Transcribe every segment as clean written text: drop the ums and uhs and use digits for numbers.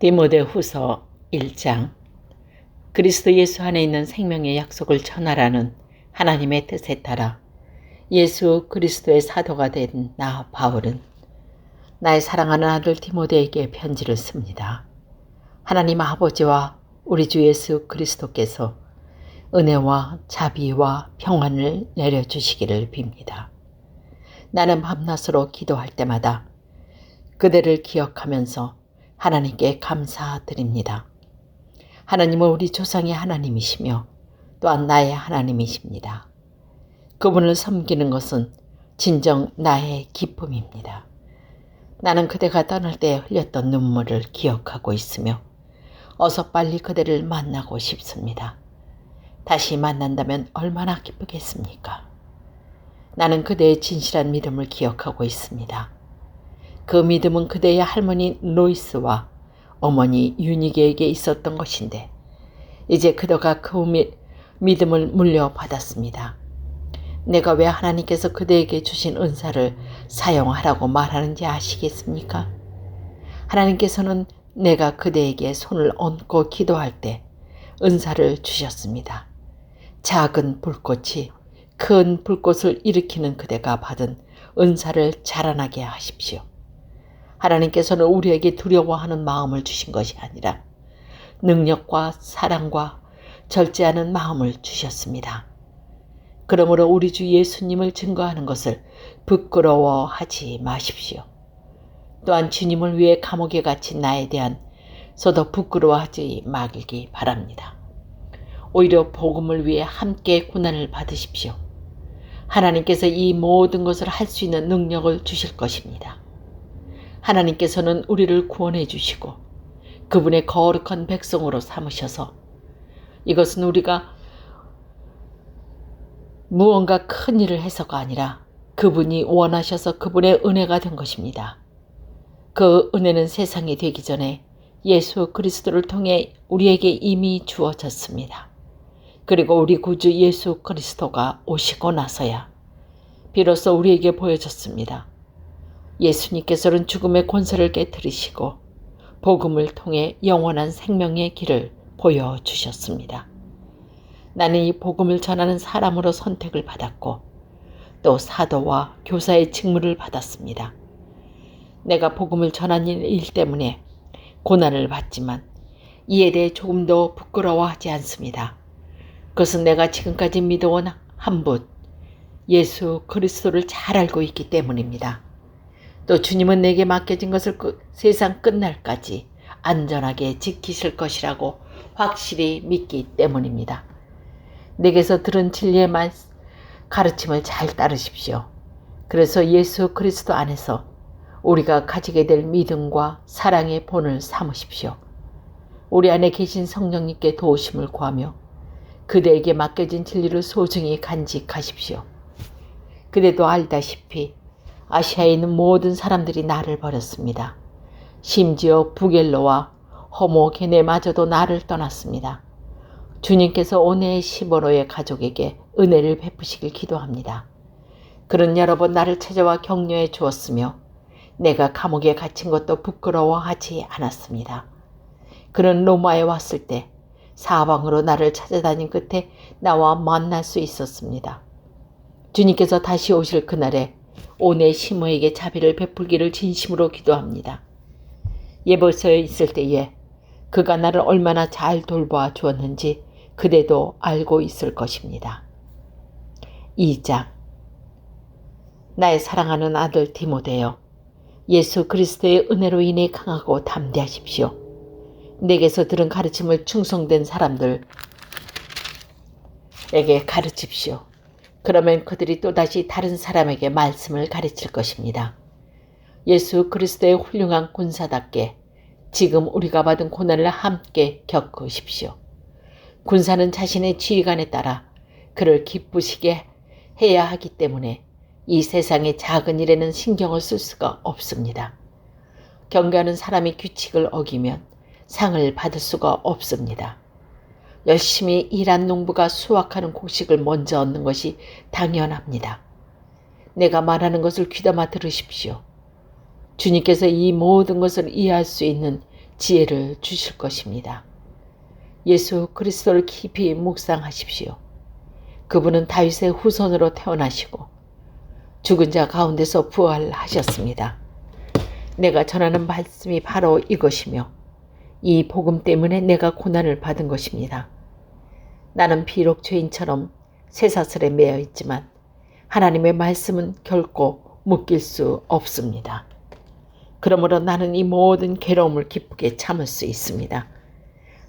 디모데후서 1장. 그리스도 예수 안에 있는 생명의 약속을 전하라는 하나님의 뜻에 따라 예수 그리스도의 사도가 된 나 바울은 나의 사랑하는 아들 디모데에게 편지를 씁니다. 하나님 아버지와 우리 주 예수 그리스도께서 은혜와 자비와 평안을 내려주시기를 빕니다. 나는 밤낮으로 기도할 때마다 그대를 기억하면서 하나님께 감사드립니다. 하나님은 우리 조상의 하나님이시며 또한 나의 하나님이십니다. 그분을 섬기는 것은 진정 나의 기쁨입니다. 나는 그대가 떠날 때 흘렸던 눈물을 기억하고 있으며 어서 빨리 그대를 만나고 싶습니다. 다시 만난다면 얼마나 기쁘겠습니까? 나는 그대의 진실한 믿음을 기억하고 있습니다. 그 믿음은 그대의 할머니 로이스와 어머니 유니게에게 있었던 것인데 이제 그대가 그 믿음을 물려받았습니다. 내가 왜 하나님께서 그대에게 주신 은사를 사용하라고 말하는지 아시겠습니까? 하나님께서는 내가 그대에게 손을 얹고 기도할 때 은사를 주셨습니다. 작은 불꽃이 큰 불꽃을 일으키는 그대가 받은 은사를 자라나게 하십시오. 하나님께서는 우리에게 두려워하는 마음을 주신 것이 아니라 능력과 사랑과 절제하는 마음을 주셨습니다. 그러므로 우리 주 예수님을 증거하는 것을 부끄러워하지 마십시오. 또한 주님을 위해 감옥에 갇힌 나에 대해서도 부끄러워하지 말기 바랍니다. 오히려 복음을 위해 함께 고난을 받으십시오. 하나님께서 이 모든 것을 할 수 있는 능력을 주실 것입니다. 하나님께서는 우리를 구원해 주시고 그분의 거룩한 백성으로 삼으셔서 이것은 우리가 무언가 큰 일을 해서가 아니라 그분이 원하셔서 그분의 은혜가 된 것입니다. 그 은혜는 세상이 되기 전에 예수 그리스도를 통해 우리에게 이미 주어졌습니다. 그리고 우리 구주 예수 그리스도가 오시고 나서야 비로소 우리에게 보여졌습니다. 예수님께서는 죽음의 권세를 깨뜨리시고 복음을 통해 영원한 생명의 길을 보여주셨습니다. 나는 이 복음을 전하는 사람으로 선택을 받았고 또 사도와 교사의 직무를 받았습니다. 내가 복음을 전하는 일 때문에 고난을 받지만 이에 대해 조금도 부끄러워하지 않습니다. 그것은 내가 지금까지 믿어온 한 분, 예수 그리스도를 잘 알고 있기 때문입니다. 또 주님은 내게 맡겨진 것을 세상 끝날까지 안전하게 지키실 것이라고 확실히 믿기 때문입니다. 내게서 들은 진리의 가르침을 잘 따르십시오. 그래서 예수 그리스도 안에서 우리가 가지게 될 믿음과 사랑의 본을 삼으십시오. 우리 안에 계신 성령님께 도우심을 구하며 그대에게 맡겨진 진리를 소중히 간직하십시오. 그대도 알다시피 아시아에 있는 모든 사람들이 나를 버렸습니다. 심지어 부겔로와 호모게네마저도 나를 떠났습니다. 주님께서 오네시모로의 가족에게 은혜를 베푸시길 기도합니다. 그는 여러 번 나를 찾아와 격려해 주었으며 내가 감옥에 갇힌 것도 부끄러워하지 않았습니다. 그는 로마에 왔을 때 사방으로 나를 찾아다닌 끝에 나와 만날 수 있었습니다. 주님께서 다시 오실 그날에 오네시모에게 자비를 베풀기를 진심으로 기도합니다. 예버서에 있을 때에 그가 나를 얼마나 잘 돌보아 주었는지 그대도 알고 있을 것입니다. 2장. 나의 사랑하는 아들 디모데여, 예수 그리스도의 은혜로 인해 강하고 담대하십시오. 내게서 들은 가르침을 충성된 사람들에게 가르칩시오. 그러면 그들이 또다시 다른 사람에게 말씀을 가르칠 것입니다. 예수 그리스도의 훌륭한 군사답게 지금 우리가 받은 고난을 함께 겪으십시오. 군사는 자신의 지휘관에 따라 그를 기쁘시게 해야 하기 때문에 이 세상의 작은 일에는 신경을 쓸 수가 없습니다. 경계하는 사람이 규칙을 어기면 상을 받을 수가 없습니다. 열심히 일한 농부가 수확하는 곡식을 먼저 얻는 것이 당연합니다. 내가 말하는 것을 귀담아 들으십시오. 주님께서 이 모든 것을 이해할 수 있는 지혜를 주실 것입니다. 예수 그리스도를 깊이 묵상하십시오. 그분은 다윗의 후손으로 태어나시고 죽은 자 가운데서 부활하셨습니다. 내가 전하는 말씀이 바로 이것이며 이 복음 때문에 내가 고난을 받은 것입니다. 나는 비록 죄인처럼 쇠사슬에 매여 있지만 하나님의 말씀은 결코 묶일 수 없습니다. 그러므로 나는 이 모든 괴로움을 기쁘게 참을 수 있습니다.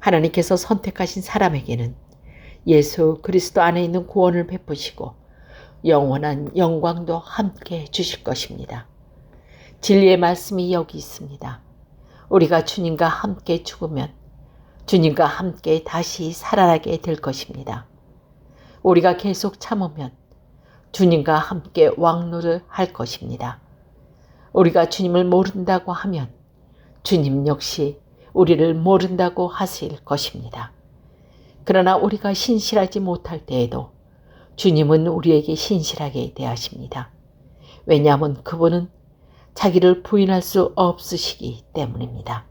하나님께서 선택하신 사람에게는 예수 그리스도 안에 있는 구원을 베푸시고 영원한 영광도 함께 주실 것입니다. 진리의 말씀이 여기 있습니다. 우리가 주님과 함께 죽으면 주님과 함께 다시 살아나게 될 것입니다. 우리가 계속 참으면 주님과 함께 왕노를 할 것입니다. 우리가 주님을 모른다고 하면 주님 역시 우리를 모른다고 하실 것입니다. 그러나 우리가 신실하지 못할 때에도 주님은 우리에게 신실하게 대하십니다. 왜냐하면 그분은 자기를 부인할 수 없으시기 때문입니다.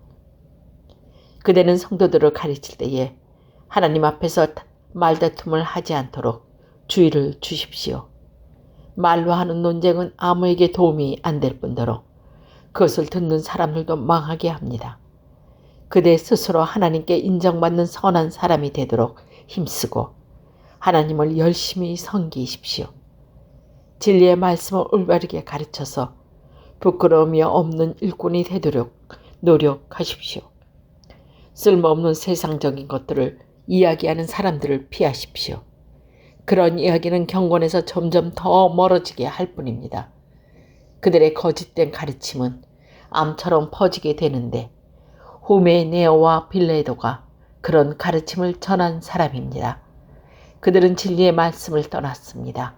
그대는 성도들을 가르칠 때에 하나님 앞에서 말다툼을 하지 않도록 주의를 주십시오. 말로 하는 논쟁은 아무에게 도움이 안 될 뿐더러 그것을 듣는 사람들도 망하게 합니다. 그대 스스로 하나님께 인정받는 선한 사람이 되도록 힘쓰고 하나님을 열심히 섬기십시오. 진리의 말씀을 올바르게 가르쳐서 부끄러움이 없는 일꾼이 되도록 노력하십시오. 쓸모없는 세상적인 것들을 이야기하는 사람들을 피하십시오. 그런 이야기는 경건에서 점점 더 멀어지게 할 뿐입니다. 그들의 거짓된 가르침은 암처럼 퍼지게 되는데 후메네오와 빌레도가 그런 가르침을 전한 사람입니다. 그들은 진리의 말씀을 떠났습니다.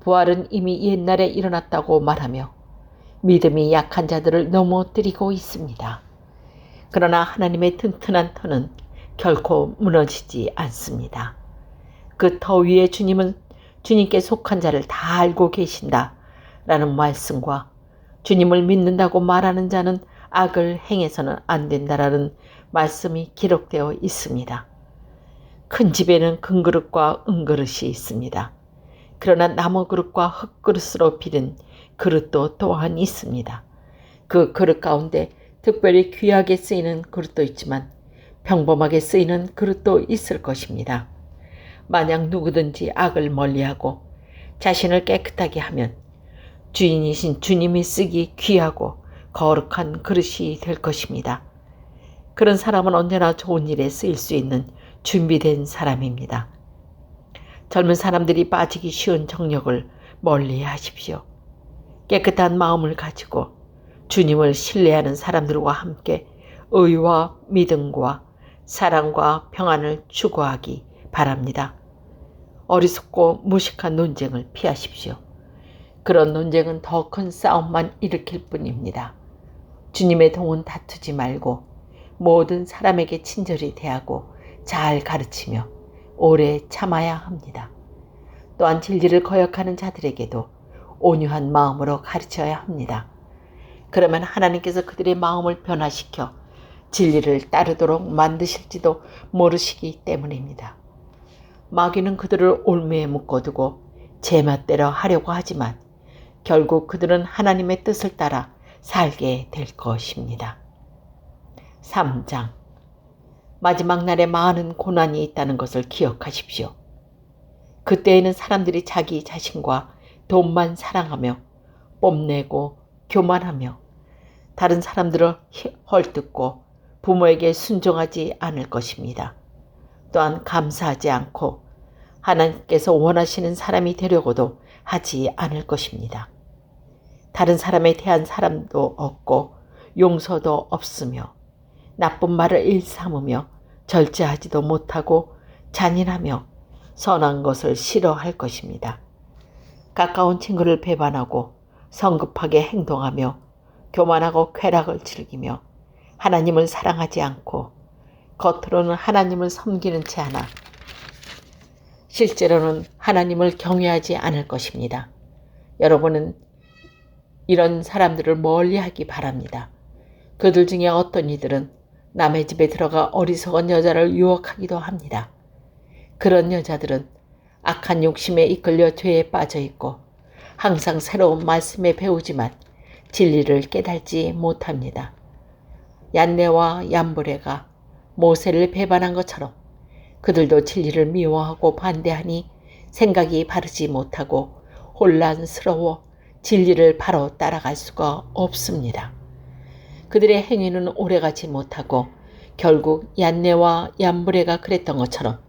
부활은 이미 옛날에 일어났다고 말하며 믿음이 약한 자들을 넘어뜨리고 있습니다. 그러나 하나님의 튼튼한 터는 결코 무너지지 않습니다. 그 터 위에 주님은 주님께 속한 자를 다 알고 계신다 라는 말씀과 주님을 믿는다고 말하는 자는 악을 행해서는 안 된다라는 말씀이 기록되어 있습니다. 큰 집에는 큰 그릇과 은그릇이 있습니다. 그러나 나무 그릇과 흙그릇으로 비른 그릇도 또한 있습니다. 그 그릇 가운데 특별히 귀하게 쓰이는 그릇도 있지만 평범하게 쓰이는 그릇도 있을 것입니다. 만약 누구든지 악을 멀리하고 자신을 깨끗하게 하면 주인이신 주님이 쓰기 귀하고 거룩한 그릇이 될 것입니다. 그런 사람은 언제나 좋은 일에 쓰일 수 있는 준비된 사람입니다. 젊은 사람들이 빠지기 쉬운 정력을 멀리 하십시오. 깨끗한 마음을 가지고 주님을 신뢰하는 사람들과 함께 의와 믿음과 사랑과 평안을 추구하기 바랍니다. 어리석고 무식한 논쟁을 피하십시오. 그런 논쟁은 더 큰 싸움만 일으킬 뿐입니다. 주님의 동은 다투지 말고 모든 사람에게 친절히 대하고 잘 가르치며 오래 참아야 합니다. 또한 진리를 거역하는 자들에게도 온유한 마음으로 가르쳐야 합니다. 그러면 하나님께서 그들의 마음을 변화시켜 진리를 따르도록 만드실지도 모르시기 때문입니다. 마귀는 그들을 올무에 묶어두고 제멋대로 하려고 하지만 결국 그들은 하나님의 뜻을 따라 살게 될 것입니다. 3장. 마지막 날에 많은 고난이 있다는 것을 기억하십시오. 그때에는 사람들이 자기 자신과 돈만 사랑하며 뽐내고 교만하며 다른 사람들을 헐뜯고 부모에게 순종하지 않을 것입니다. 또한 감사하지 않고 하나님께서 원하시는 사람이 되려고도 하지 않을 것입니다. 다른 사람에 대한 사람도 없고 용서도 없으며 나쁜 말을 일삼으며 절제하지도 못하고 잔인하며 선한 것을 싫어할 것입니다. 가까운 친구를 배반하고 성급하게 행동하며 교만하고 쾌락을 즐기며 하나님을 사랑하지 않고 겉으로는 하나님을 섬기는 채 하나 실제로는 하나님을 경외하지 않을 것입니다. 여러분은 이런 사람들을 멀리하기 바랍니다. 그들 중에 어떤 이들은 남의 집에 들어가 어리석은 여자를 유혹하기도 합니다. 그런 여자들은 악한 욕심에 이끌려 죄에 빠져 있고 항상 새로운 말씀에 배우지만 진리를 깨달지 못합니다. 얀네와 얀브레가 모세를 배반한 것처럼 그들도 진리를 미워하고 반대하니 생각이 바르지 못하고 혼란스러워 진리를 바로 따라갈 수가 없습니다. 그들의 행위는 오래가지 못하고 결국 얀네와 얀브레가 그랬던 것처럼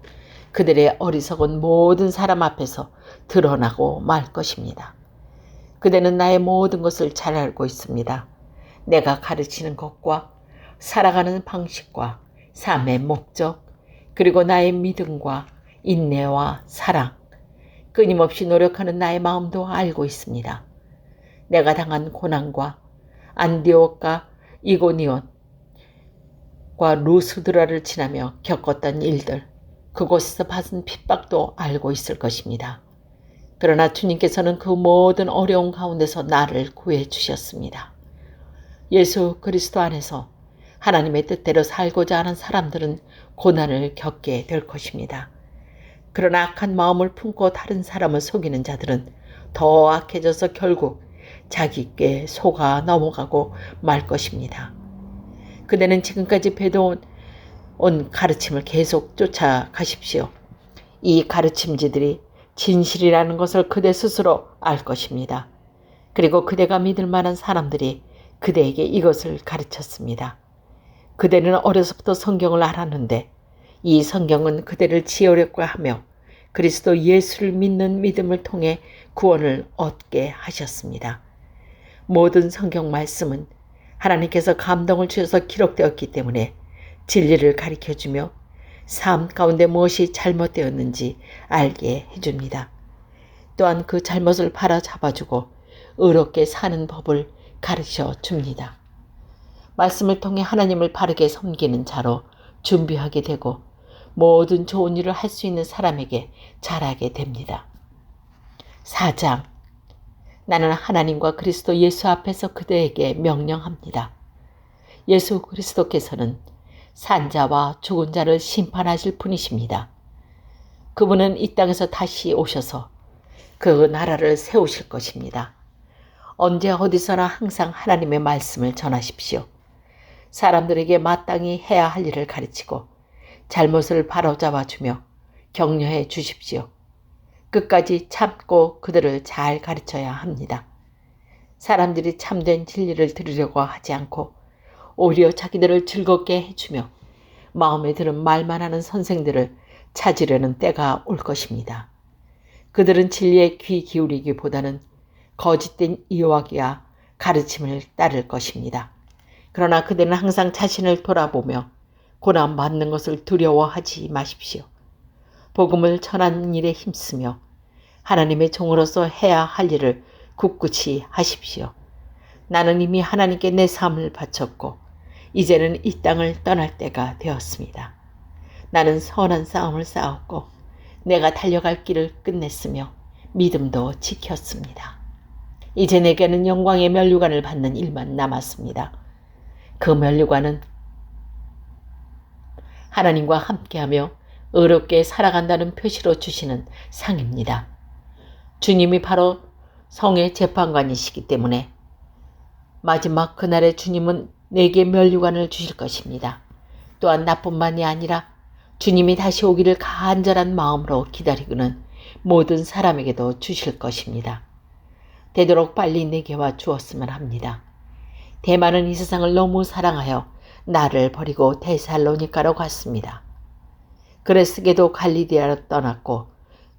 그들의 어리석은 모든 사람 앞에서 드러나고 말 것입니다. 그대는 나의 모든 것을 잘 알고 있습니다. 내가 가르치는 것과 살아가는 방식과 삶의 목적, 그리고 나의 믿음과 인내와 사랑, 끊임없이 노력하는 나의 마음도 알고 있습니다. 내가 당한 고난과 안디옥과 이고니온과 루스드라를 지나며 겪었던 일들, 그곳에서 받은 핍박도 알고 있을 것입니다. 그러나 주님께서는 그 모든 어려운 가운데서 나를 구해 주셨습니다. 예수 그리스도 안에서 하나님의 뜻대로 살고자 하는 사람들은 고난을 겪게 될 것입니다. 그러나 악한 마음을 품고 다른 사람을 속이는 자들은 더 악해져서 결국 자기께 속아 넘어가고 말 것입니다. 그대는 지금까지 배워온 가르침을 계속 쫓아가십시오. 이 가르침지들이 진실이라는 것을 그대 스스로 알 것입니다. 그리고 그대가 믿을 만한 사람들이 그대에게 이것을 가르쳤습니다. 그대는 어려서부터 성경을 알았는데 이 성경은 그대를 지혜롭게 하며 그리스도 예수를 믿는 믿음을 통해 구원을 얻게 하셨습니다. 모든 성경 말씀은 하나님께서 감동을 주셔서 기록되었기 때문에 진리를 가르쳐주며 삶 가운데 무엇이 잘못되었는지 알게 해줍니다. 또한 그 잘못을 바로잡아주고 의롭게 사는 법을 가르쳐 줍니다. 말씀을 통해 하나님을 바르게 섬기는 자로 준비하게 되고 모든 좋은 일을 할 수 있는 사람에게 자라게 됩니다. 4장. 나는 하나님과 그리스도 예수 앞에서 그대에게 명령합니다. 예수 그리스도께서는 산자와 죽은 자를 심판하실 분이십니다. 그분은 이 땅에서 다시 오셔서 그 나라를 세우실 것입니다. 언제 어디서나 항상 하나님의 말씀을 전하십시오. 사람들에게 마땅히 해야 할 일을 가르치고 잘못을 바로잡아주며 격려해 주십시오. 끝까지 참고 그들을 잘 가르쳐야 합니다. 사람들이 참된 진리를 들으려고 하지 않고 오히려 자기들을 즐겁게 해주며 마음에 드는 말만 하는 선생들을 찾으려는 때가 올 것입니다. 그들은 진리에 귀 기울이기보다는 거짓된 이야기와 가르침을 따를 것입니다. 그러나 그들은 항상 자신을 돌아보며 고난받는 것을 두려워하지 마십시오. 복음을 전하는 일에 힘쓰며 하나님의 종으로서 해야 할 일을 굳굳이 하십시오. 나는 이미 하나님께 내 삶을 바쳤고 이제는 이 땅을 떠날 때가 되었습니다. 나는 선한 싸움을 싸웠고 내가 달려갈 길을 끝냈으며 믿음도 지켰습니다. 이제 내게는 영광의 면류관을 받는 일만 남았습니다. 그 면류관은 하나님과 함께하며 의롭게 살아간다는 표시로 주시는 상입니다. 주님이 바로 성의 재판관이시기 때문에 마지막 그날에 주님은 내게 면류관을 주실 것입니다. 또한 나뿐만이 아니라 주님이 다시 오기를 간절한 마음으로 기다리고는 모든 사람에게도 주실 것입니다. 되도록 빨리 내게 와 주었으면 합니다. 대만은 이 세상을 너무 사랑하여 나를 버리고 데살로니가로 갔습니다. 그레스게도 갈리디아로 떠났고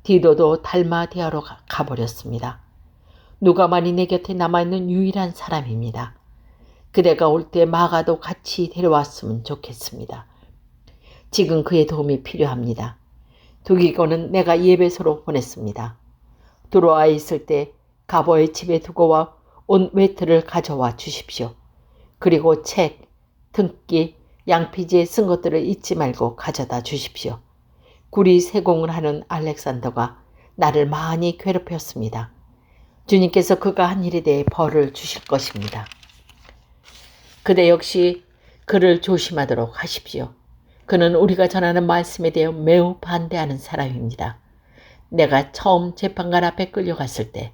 디도도 달마디아로 가버렸습니다. 누가만이 내 곁에 남아있는 유일한 사람입니다. 그대가 올 때 마가도 같이 데려왔으면 좋겠습니다. 지금 그의 도움이 필요합니다. 두기고는 내가 예배소로 보냈습니다. 들어와 있을 때 가버의 집에 두고 와 온 외투를 가져와 주십시오. 그리고 책, 등기, 양피지에 쓴 것들을 잊지 말고 가져다 주십시오. 구리 세공을 하는 알렉산더가 나를 많이 괴롭혔습니다. 주님께서 그가 한 일에 대해 벌을 주실 것입니다. 그대 역시 그를 조심하도록 하십시오. 그는 우리가 전하는 말씀에 대해 매우 반대하는 사람입니다. 내가 처음 재판관 앞에 끌려갔을 때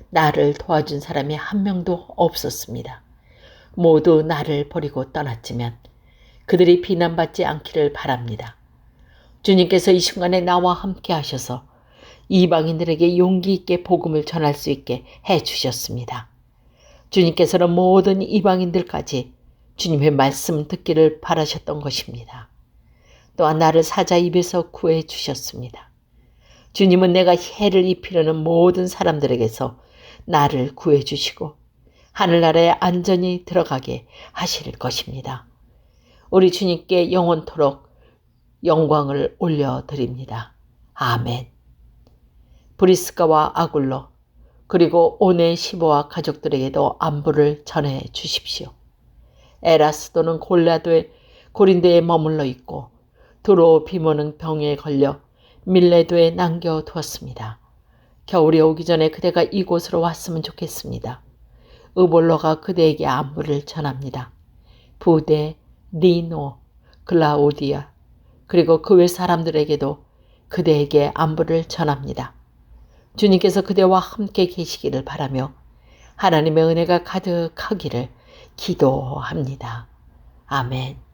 나를 도와준 사람이 한 명도 없었습니다. 모두 나를 버리고 떠났지만 그들이 비난받지 않기를 바랍니다. 주님께서 이 순간에 나와 함께 하셔서 이방인들에게 용기 있게 복음을 전할 수 있게 해주셨습니다. 주님께서는 모든 이방인들까지 주님의 말씀 듣기를 바라셨던 것입니다. 또한 나를 사자 입에서 구해 주셨습니다. 주님은 내가 해를 입히려는 모든 사람들에게서 나를 구해 주시고 하늘나라에 안전히 들어가게 하실 것입니다. 우리 주님께 영원토록 영광을 올려드립니다. 아멘. 브리스가와 아굴로 그리고 오네시모와 가족들에게도 안부를 전해 주십시오. 에라스도는 고린도에 머물러 있고 드로피모는 병에 걸려 밀레도에 남겨두었습니다. 겨울이 오기 전에 그대가 이곳으로 왔으면 좋겠습니다. 의볼로가 그대에게 안부를 전합니다. 부데, 니노, 클라우디아 그리고 그 외 사람들에게도 그대에게 안부를 전합니다. 주님께서 그대와 함께 계시기를 바라며 하나님의 은혜가 가득하기를 기도합니다. 아멘.